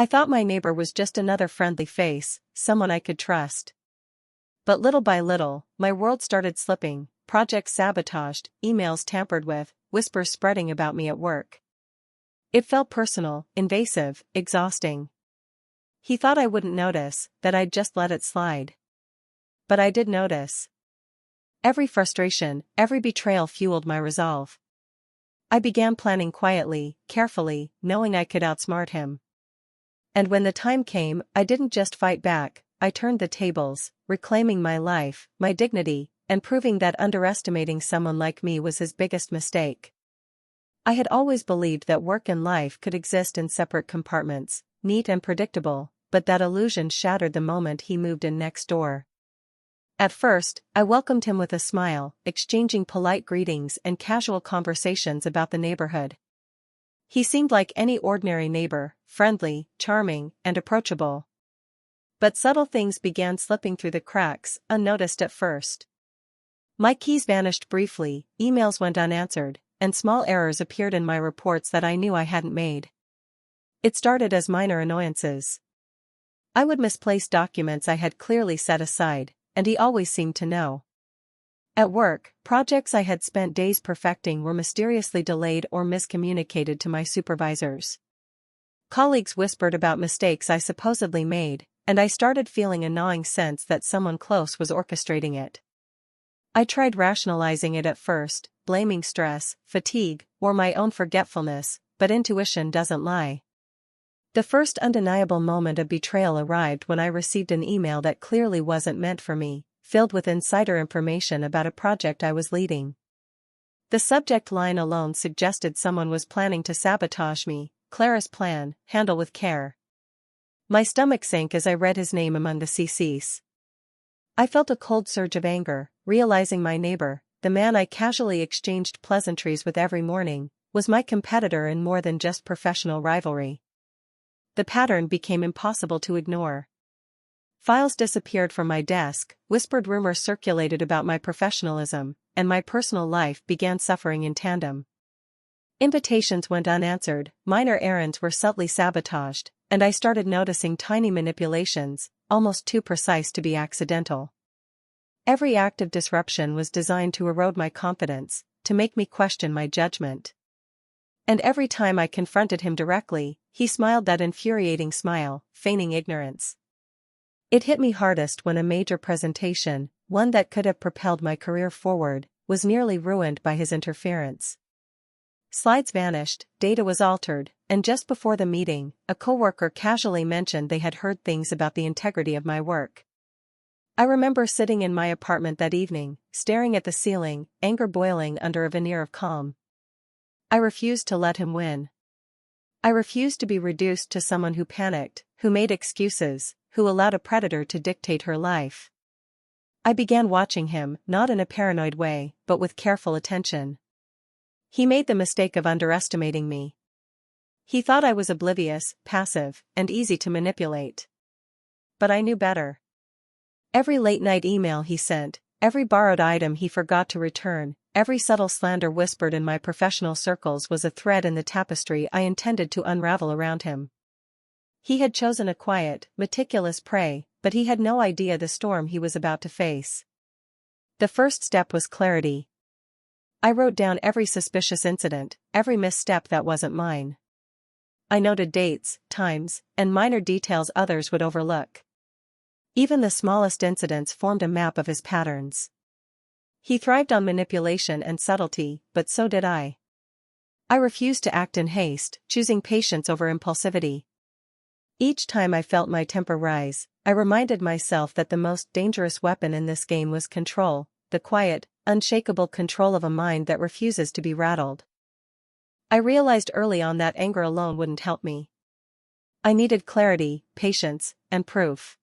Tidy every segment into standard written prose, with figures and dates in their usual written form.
I thought my neighbor was just another friendly face, someone I could trust. But little by little, my world started slipping, projects sabotaged, emails tampered with, whispers spreading about me at work. It felt personal, invasive, exhausting. He thought I wouldn't notice, that I'd just let it slide. But I did notice. Every frustration, every betrayal fueled my resolve. I began planning quietly, carefully, knowing I could outsmart him. And when the time came, I didn't just fight back, I turned the tables, reclaiming my life, my dignity, and proving that underestimating someone like me was his biggest mistake. I had always believed that work and life could exist in separate compartments, neat and predictable, but that illusion shattered the moment he moved in next door. At first, I welcomed him with a smile, exchanging polite greetings and casual conversations about the neighborhood. He seemed like any ordinary neighbor, friendly, charming, and approachable. But subtle things began slipping through the cracks, unnoticed at first. My keys vanished briefly, emails went unanswered, and small errors appeared in my reports that I knew I hadn't made. It started as minor annoyances. I would misplace documents I had clearly set aside, and he always seemed to know. At work, projects I had spent days perfecting were mysteriously delayed or miscommunicated to my supervisors. Colleagues whispered about mistakes I supposedly made, and I started feeling a gnawing sense that someone close was orchestrating it. I tried rationalizing it at first, blaming stress, fatigue, or my own forgetfulness, but intuition doesn't lie. The first undeniable moment of betrayal arrived when I received an email that clearly wasn't meant for me, filled with insider information about a project I was leading. The subject line alone suggested someone was planning to sabotage me. Clara's plan, handle with care. My stomach sank as I read his name among the CCs. I felt a cold surge of anger, realizing my neighbor, the man I casually exchanged pleasantries with every morning, was my competitor in more than just professional rivalry. The pattern became impossible to ignore. Files disappeared from my desk, whispered rumors circulated about my professionalism, and my personal life began suffering in tandem. Invitations went unanswered, minor errands were subtly sabotaged, and I started noticing tiny manipulations, almost too precise to be accidental. Every act of disruption was designed to erode my confidence, to make me question my judgment. And every time I confronted him directly, he smiled that infuriating smile, feigning ignorance. It hit me hardest when a major presentation, one that could have propelled my career forward, was nearly ruined by his interference. Slides vanished, data was altered, and just before the meeting, a coworker casually mentioned they had heard things about the integrity of my work. I remember sitting in my apartment that evening, staring at the ceiling, anger boiling under a veneer of calm. I refused to let him win. I refused to be reduced to someone who panicked, who made excuses, who allowed a predator to dictate her life. I began watching him, not in a paranoid way, but with careful attention. He made the mistake of underestimating me. He thought I was oblivious, passive, and easy to manipulate. But I knew better. Every late-night email he sent, every borrowed item he forgot to return, every subtle slander whispered in my professional circles was a thread in the tapestry I intended to unravel around him. He had chosen a quiet, meticulous prey, but he had no idea the storm he was about to face. The first step was clarity. I wrote down every suspicious incident, every misstep that wasn't mine. I noted dates, times, and minor details others would overlook. Even the smallest incidents formed a map of his patterns. He thrived on manipulation and subtlety, but so did I. I refused to act in haste, choosing patience over impulsivity. Each time I felt my temper rise, I reminded myself that the most dangerous weapon in this game was control, the quiet, unshakable control of a mind that refuses to be rattled. I realized early on that anger alone wouldn't help me. I needed clarity, patience, and proof.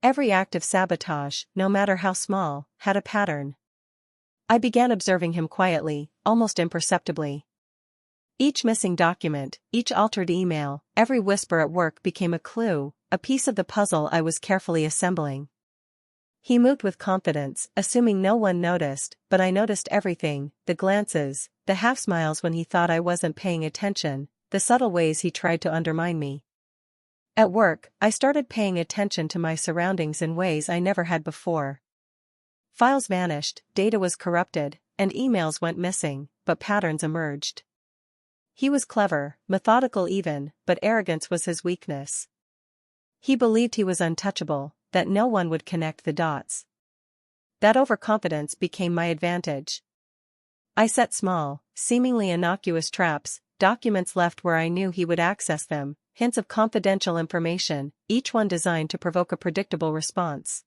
Every act of sabotage, no matter how small, had a pattern. I began observing him quietly, almost imperceptibly. Each missing document, each altered email, every whisper at work became a clue, a piece of the puzzle I was carefully assembling. He moved with confidence, assuming no one noticed, but I noticed everything, the glances, the half-smiles when he thought I wasn't paying attention, the subtle ways he tried to undermine me. At work, I started paying attention to my surroundings in ways I never had before. Files vanished, data was corrupted, and emails went missing, but patterns emerged. He was clever, methodical even, but arrogance was his weakness. He believed he was untouchable, that no one would connect the dots. That overconfidence became my advantage. I set small, seemingly innocuous traps, documents left where I knew he would access them, hints of confidential information, each one designed to provoke a predictable response.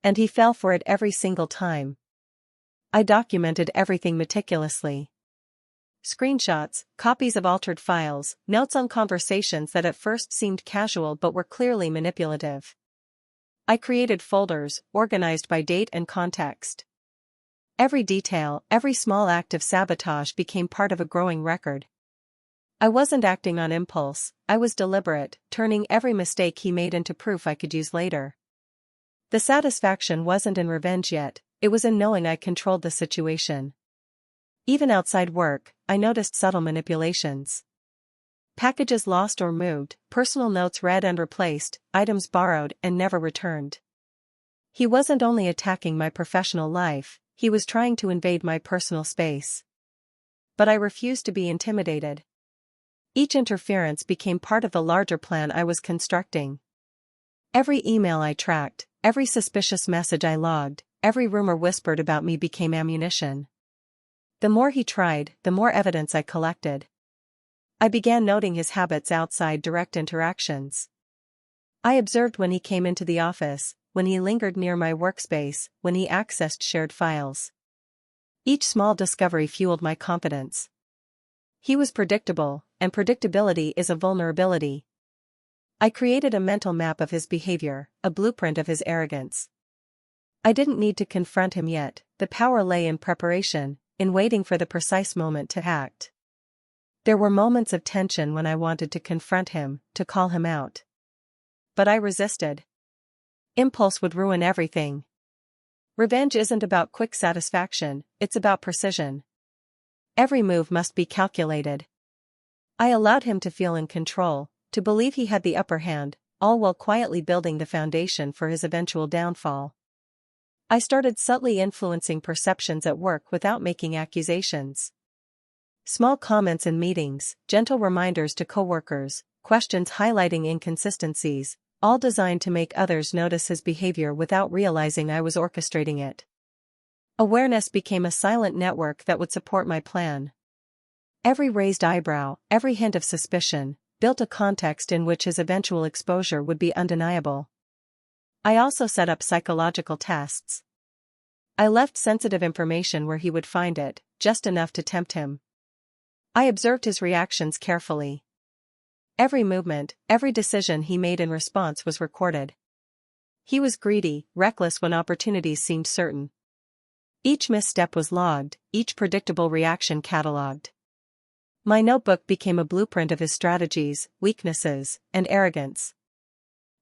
And he fell for it every single time. I documented everything meticulously. Screenshots, copies of altered files, notes on conversations that at first seemed casual but were clearly manipulative. I created folders, organized by date and context. Every detail, every small act of sabotage became part of a growing record. I wasn't acting on impulse, I was deliberate, turning every mistake he made into proof I could use later. The satisfaction wasn't in revenge yet, it was in knowing I controlled the situation. Even outside work, I noticed subtle manipulations. Packages lost or moved, personal notes read and replaced, items borrowed and never returned. He wasn't only attacking my professional life, he was trying to invade my personal space. But I refused to be intimidated. Each interference became part of the larger plan I was constructing. Every email I tracked, every suspicious message I logged, every rumor whispered about me became ammunition. The more he tried, the more evidence I collected. I began noting his habits outside direct interactions. I observed when he came into the office, when he lingered near my workspace, when he accessed shared files. Each small discovery fueled my confidence. He was predictable, and predictability is a vulnerability. I created a mental map of his behavior, a blueprint of his arrogance. I didn't need to confront him yet, the power lay in preparation, in waiting for the precise moment to act. There were moments of tension when I wanted to confront him, to call him out. But I resisted. Impulse would ruin everything. Revenge isn't about quick satisfaction, it's about precision. Every move must be calculated. I allowed him to feel in control, to believe he had the upper hand, all while quietly building the foundation for his eventual downfall. I started subtly influencing perceptions at work without making accusations. Small comments in meetings, gentle reminders to coworkers, questions highlighting inconsistencies, all designed to make others notice his behavior without realizing I was orchestrating it. Awareness became a silent network that would support my plan. Every raised eyebrow, every hint of suspicion, built a context in which his eventual exposure would be undeniable. I also set up psychological tests. I left sensitive information where he would find it, just enough to tempt him. I observed his reactions carefully. Every movement, every decision he made in response was recorded. He was greedy, reckless when opportunities seemed certain. Each misstep was logged, each predictable reaction catalogued. My notebook became a blueprint of his strategies, weaknesses, and arrogance.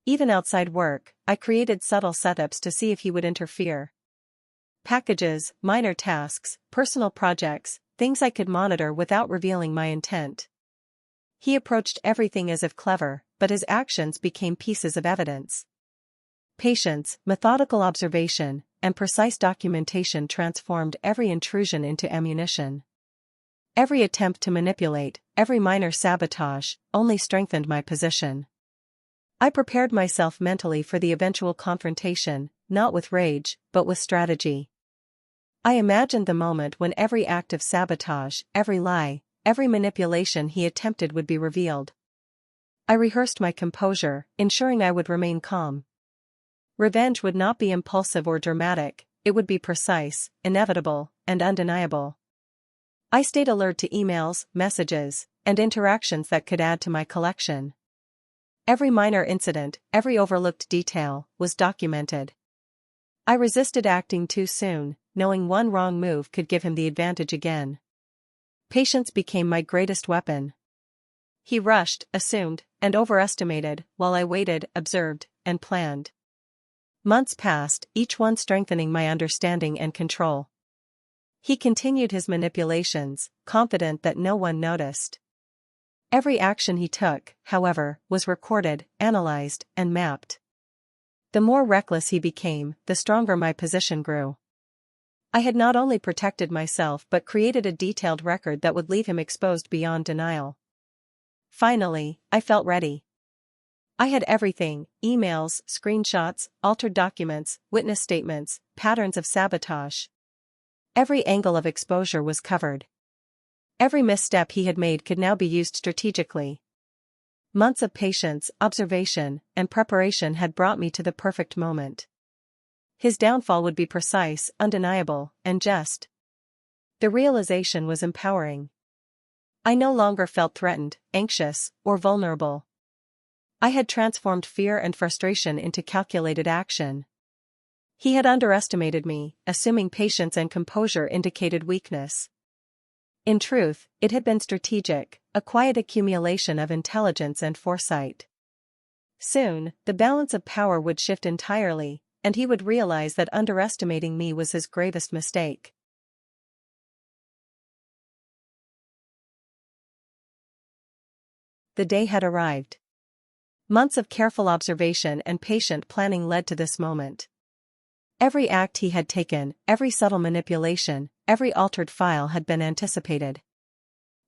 Even outside work, I created subtle setups to see if he would interfere. Packages, minor tasks, personal projects, things I could monitor without revealing my intent. He approached everything as if clever, but his actions became pieces of evidence. Patience, methodical observation, and precise documentation transformed every intrusion into ammunition. Every attempt to manipulate, every minor sabotage, only strengthened my position. I prepared myself mentally for the eventual confrontation, not with rage, but with strategy. I imagined the moment when every act of sabotage, every lie, every manipulation he attempted would be revealed. I rehearsed my composure, ensuring I would remain calm. Revenge would not be impulsive or dramatic, it would be precise, inevitable, and undeniable. I stayed alert to emails, messages, and interactions that could add to my collection. Every minor incident, every overlooked detail, was documented. I resisted acting too soon, knowing one wrong move could give him the advantage again. Patience became my greatest weapon. He rushed, assumed, and overestimated, while I waited, observed, and planned. Months passed, each one strengthening my understanding and control. He continued his manipulations, confident that no one noticed. Every action he took, however, was recorded, analyzed, and mapped. The more reckless he became, the stronger my position grew. I had not only protected myself but created a detailed record that would leave him exposed beyond denial. Finally, I felt ready. I had everything: emails, screenshots, altered documents, witness statements, patterns of sabotage. Every angle of exposure was covered. Every misstep he had made could now be used strategically. Months of patience, observation, and preparation had brought me to the perfect moment. His downfall would be precise, undeniable, and just. The realization was empowering. I no longer felt threatened, anxious, or vulnerable. I had transformed fear and frustration into calculated action. He had underestimated me, assuming patience and composure indicated weakness. In truth, it had been strategic, a quiet accumulation of intelligence and foresight. Soon, the balance of power would shift entirely, and he would realize that underestimating me was his gravest mistake. The day had arrived. Months of careful observation and patient planning led to this moment. Every act he had taken, every subtle manipulation, every altered file had been anticipated.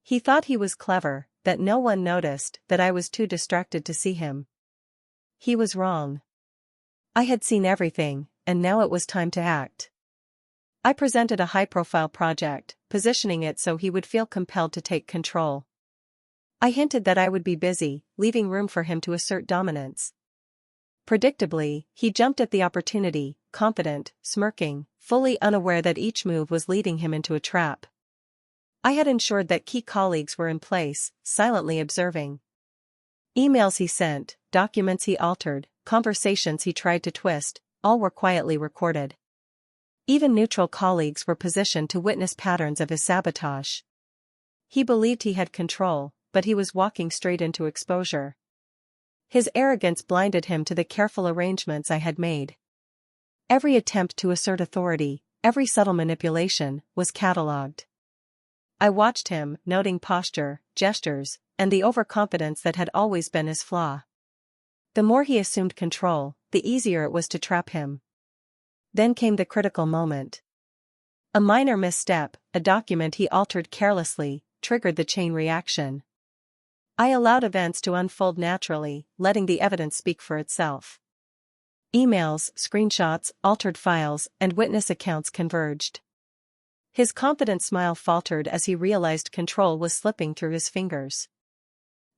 He thought he was clever, that no one noticed, that I was too distracted to see him. He was wrong. I had seen everything, and now it was time to act. I presented a high-profile project, positioning it so he would feel compelled to take control. I hinted that I would be busy, leaving room for him to assert dominance. Predictably, he jumped at the opportunity, confident, smirking, fully unaware that each move was leading him into a trap. I had ensured that key colleagues were in place, silently observing. Emails he sent, documents he altered, conversations he tried to twist, all were quietly recorded. Even neutral colleagues were positioned to witness patterns of his sabotage. He believed he had control, but he was walking straight into exposure. His arrogance blinded him to the careful arrangements I had made. Every attempt to assert authority, every subtle manipulation, was catalogued. I watched him, noting posture, gestures, and the overconfidence that had always been his flaw. The more he assumed control, the easier it was to trap him. Then came the critical moment. A minor misstep, a document he altered carelessly, triggered the chain reaction. I allowed events to unfold naturally, letting the evidence speak for itself. Emails, screenshots, altered files, and witness accounts converged. His confident smile faltered as he realized control was slipping through his fingers.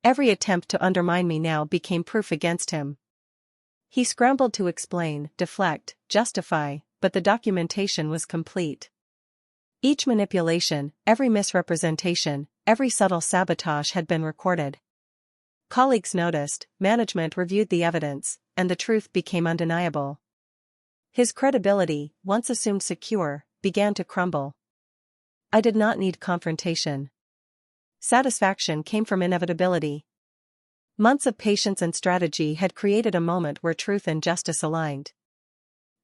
Every attempt to undermine me now became proof against him. He scrambled to explain, deflect, justify, but the documentation was complete. Each manipulation, every misrepresentation, every subtle sabotage had been recorded. Colleagues noticed, management reviewed the evidence, and the truth became undeniable. His credibility, once assumed secure, began to crumble. I did not need confrontation. Satisfaction came from inevitability. Months of patience and strategy had created a moment where truth and justice aligned.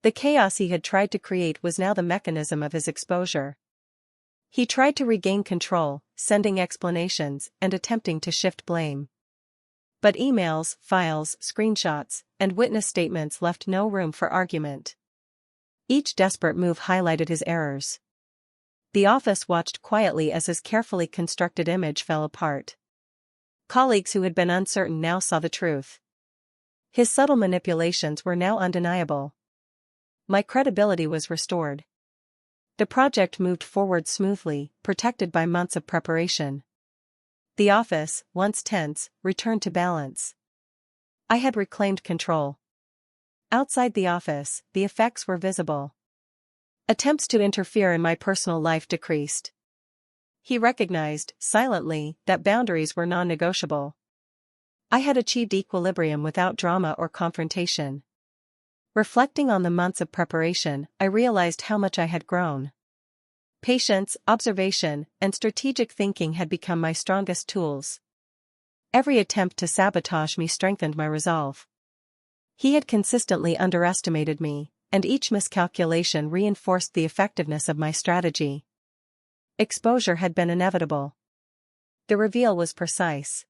The chaos he had tried to create was now the mechanism of his exposure. He tried to regain control, sending explanations and attempting to shift blame. But emails, files, screenshots, and witness statements left no room for argument. Each desperate move highlighted his errors. The office watched quietly as his carefully constructed image fell apart. Colleagues who had been uncertain now saw the truth. His subtle manipulations were now undeniable. My credibility was restored. The project moved forward smoothly, protected by months of preparation. The office, once tense, returned to balance. I had reclaimed control. Outside the office, the effects were visible. Attempts to interfere in my personal life decreased. He recognized, silently, that boundaries were non-negotiable. I had achieved equilibrium without drama or confrontation. Reflecting on the months of preparation, I realized how much I had grown. Patience, observation, and strategic thinking had become my strongest tools. Every attempt to sabotage me strengthened my resolve. He had consistently underestimated me, and each miscalculation reinforced the effectiveness of my strategy. Exposure had been inevitable. The reveal was precise.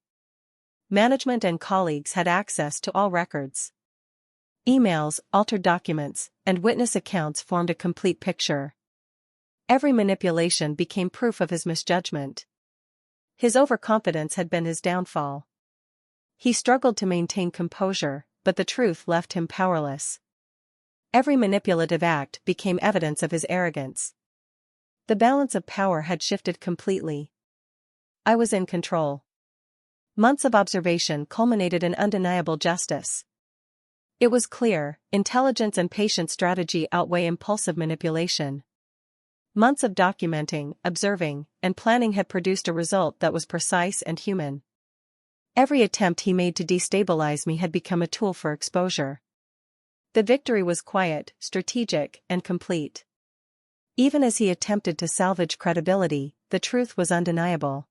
Management and colleagues had access to all records. Emails, altered documents, and witness accounts formed a complete picture. Every manipulation became proof of his misjudgment. His overconfidence had been his downfall. He struggled to maintain composure, but the truth left him powerless. Every manipulative act became evidence of his arrogance. The balance of power had shifted completely. I was in control. Months of observation culminated in undeniable justice. It was clear, intelligence and patient strategy outweigh impulsive manipulation. Months of documenting, observing, and planning had produced a result that was precise and human. Every attempt he made to destabilize me had become a tool for exposure. The victory was quiet, strategic, and complete. Even as he attempted to salvage credibility, the truth was undeniable.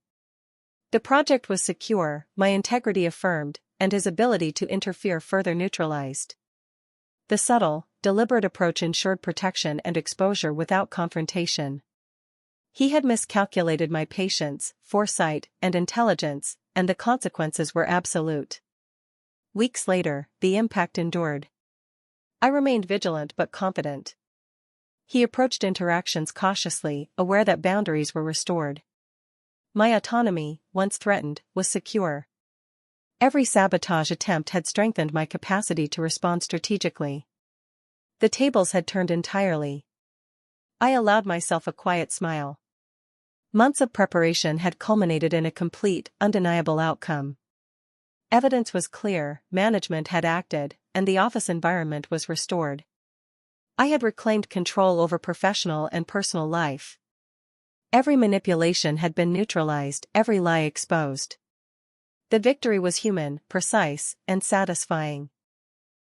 The project was secure, my integrity affirmed, and his ability to interfere further neutralized. The subtle, deliberate approach ensured protection and exposure without confrontation. He had miscalculated my patience, foresight, and intelligence, and the consequences were absolute. Weeks later, the impact endured. I remained vigilant but confident. He approached interactions cautiously, aware that boundaries were restored. My autonomy, once threatened, was secure. Every sabotage attempt had strengthened my capacity to respond strategically. The tables had turned entirely. I allowed myself a quiet smile. Months of preparation had culminated in a complete, undeniable outcome. Evidence was clear, management had acted, and the office environment was restored. I had reclaimed control over professional and personal life. Every manipulation had been neutralized, every lie exposed. The victory was human, precise, and satisfying.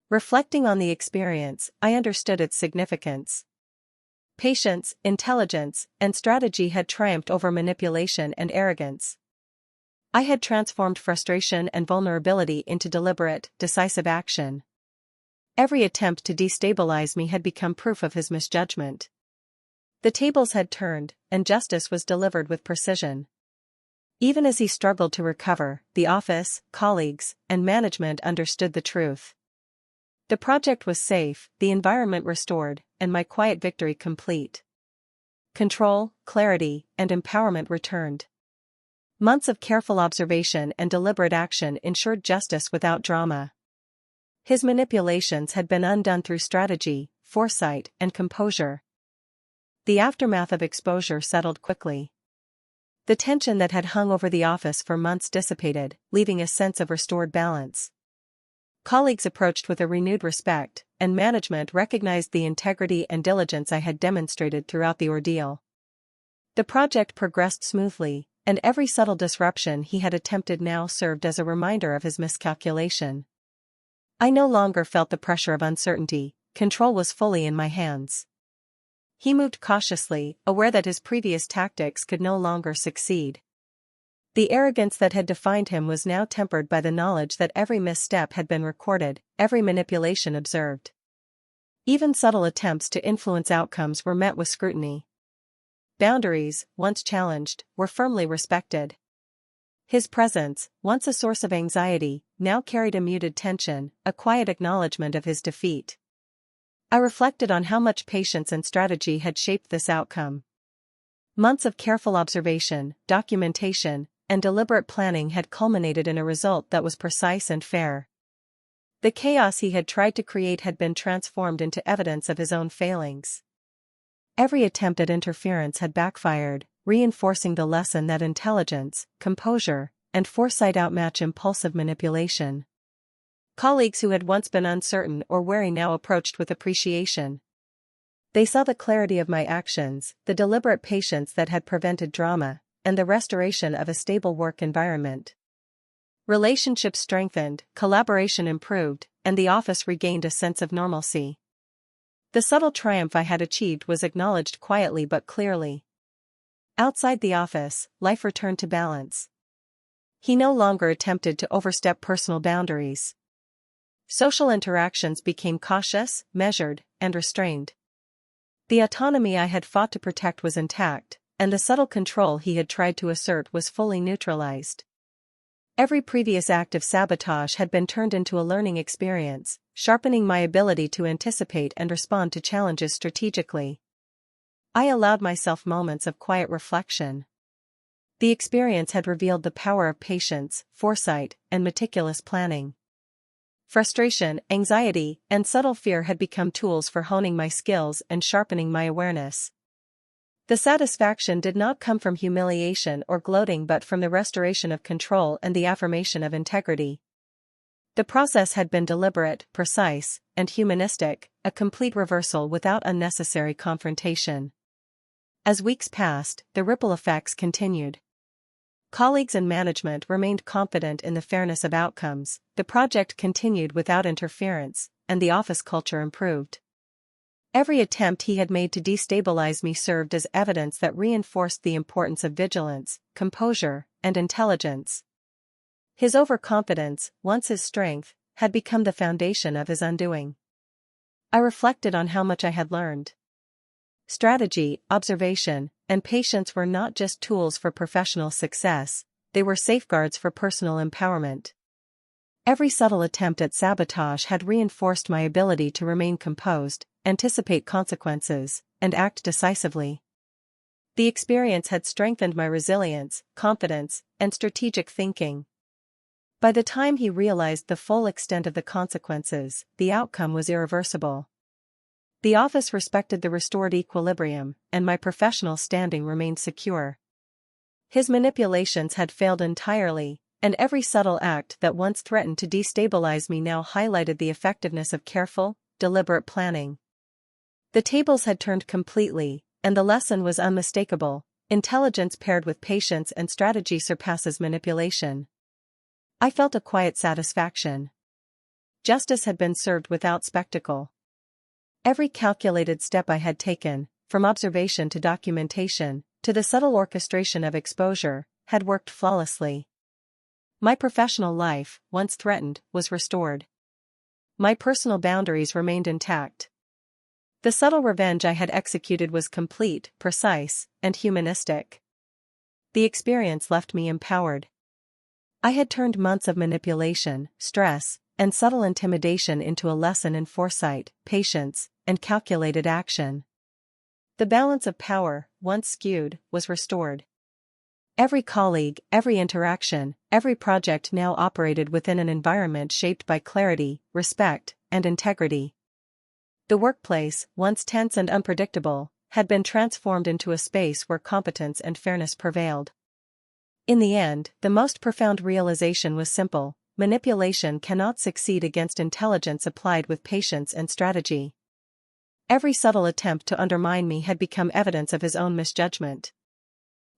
Reflecting on the experience, I understood its significance. Patience, intelligence, and strategy had triumphed over manipulation and arrogance. I had transformed frustration and vulnerability into deliberate, decisive action. Every attempt to destabilize me had become proof of his misjudgment. The tables had turned, and justice was delivered with precision. Even as he struggled to recover, the office, colleagues, and management understood the truth. The project was safe, the environment restored, and my quiet victory complete. Control, clarity, and empowerment returned. Months of careful observation and deliberate action ensured justice without drama. His manipulations had been undone through strategy, foresight, and composure. The aftermath of exposure settled quickly. The tension that had hung over the office for months dissipated, leaving a sense of restored balance. Colleagues approached with a renewed respect, and management recognized the integrity and diligence I had demonstrated throughout the ordeal. The project progressed smoothly, and every subtle disruption he had attempted now served as a reminder of his miscalculation. I no longer felt the pressure of uncertainty, control was fully in my hands. He moved cautiously, aware that his previous tactics could no longer succeed. The arrogance that had defined him was now tempered by the knowledge that every misstep had been recorded, every manipulation observed. Even subtle attempts to influence outcomes were met with scrutiny. Boundaries, once challenged, were firmly respected. His presence, once a source of anxiety, now carried a muted tension, a quiet acknowledgement of his defeat. I reflected on how much patience and strategy had shaped this outcome. Months of careful observation, documentation, and deliberate planning had culminated in a result that was precise and fair. The chaos he had tried to create had been transformed into evidence of his own failings. Every attempt at interference had backfired, reinforcing the lesson that intelligence, composure, and foresight outmatch impulsive manipulation. Colleagues who had once been uncertain or wary now approached with appreciation. They saw the clarity of my actions, the deliberate patience that had prevented drama, and the restoration of a stable work environment. Relationships strengthened, collaboration improved, and the office regained a sense of normalcy. The subtle triumph I had achieved was acknowledged quietly but clearly. Outside the office, life returned to balance. He no longer attempted to overstep personal boundaries. Social interactions became cautious, measured, and restrained. The autonomy I had fought to protect was intact, and the subtle control he had tried to assert was fully neutralized. Every previous act of sabotage had been turned into a learning experience, sharpening my ability to anticipate and respond to challenges strategically. I allowed myself moments of quiet reflection. The experience had revealed the power of patience, foresight, and meticulous planning. Frustration, anxiety, and subtle fear had become tools for honing my skills and sharpening my awareness. The satisfaction did not come from humiliation or gloating but from the restoration of control and the affirmation of integrity. The process had been deliberate, precise, and humanistic, a complete reversal without unnecessary confrontation. As weeks passed, the ripple effects continued. Colleagues and management remained confident in the fairness of outcomes, the project continued without interference, and the office culture improved. Every attempt he had made to destabilize me served as evidence that reinforced the importance of vigilance, composure, and intelligence. His overconfidence, once his strength, had become the foundation of his undoing. I reflected on how much I had learned. Strategy, observation, and patience were not just tools for professional success, they were safeguards for personal empowerment. Every subtle attempt at sabotage had reinforced my ability to remain composed, anticipate consequences, and act decisively. The experience had strengthened my resilience, confidence, and strategic thinking. By the time he realized the full extent of the consequences, the outcome was irreversible. The office respected the restored equilibrium, and my professional standing remained secure. His manipulations had failed entirely, and every subtle act that once threatened to destabilize me now highlighted the effectiveness of careful, deliberate planning. The tables had turned completely, and the lesson was unmistakable: intelligence paired with patience and strategy surpasses manipulation. I felt a quiet satisfaction. Justice had been served without spectacle. Every calculated step I had taken, from observation to documentation, to the subtle orchestration of exposure, had worked flawlessly. My professional life, once threatened, was restored. My personal boundaries remained intact. The subtle revenge I had executed was complete, precise, and humanistic. The experience left me empowered. I had turned months of manipulation, stress, and subtle intimidation into a lesson in foresight, patience, and calculated action. The balance of power, once skewed, was restored. Every colleague, every interaction, every project now operated within an environment shaped by clarity, respect, and integrity. The workplace, once tense and unpredictable, had been transformed into a space where competence and fairness prevailed. In the end, the most profound realization was simple: manipulation cannot succeed against intelligence applied with patience and strategy. Every subtle attempt to undermine me had become evidence of his own misjudgment.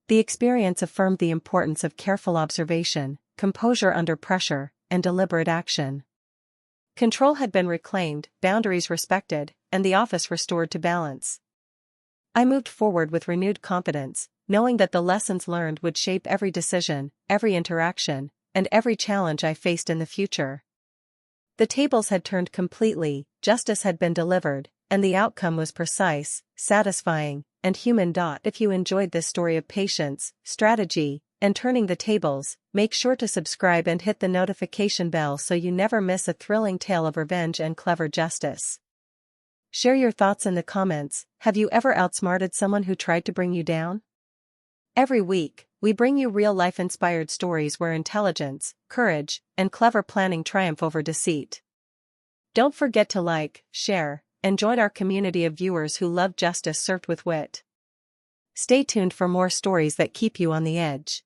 The experience affirmed the importance of careful observation, composure under pressure, and deliberate action. Control had been reclaimed, boundaries respected, and the office restored to balance. I moved forward with renewed confidence, knowing that the lessons learned would shape every decision, every interaction, and every challenge I faced in the future. The tables had turned completely, justice had been delivered, and the outcome was precise, satisfying, and human. If you enjoyed this story of patience, strategy, and turning the tables, make sure to subscribe and hit the notification bell so you never miss a thrilling tale of revenge and clever justice. Share your thoughts in the comments. Have you ever outsmarted someone who tried to bring you down? Every week, we bring you real-life inspired stories where intelligence, courage, and clever planning triumph over deceit. Don't forget to like, share, and join our community of viewers who love justice served with wit. Stay tuned for more stories that keep you on the edge.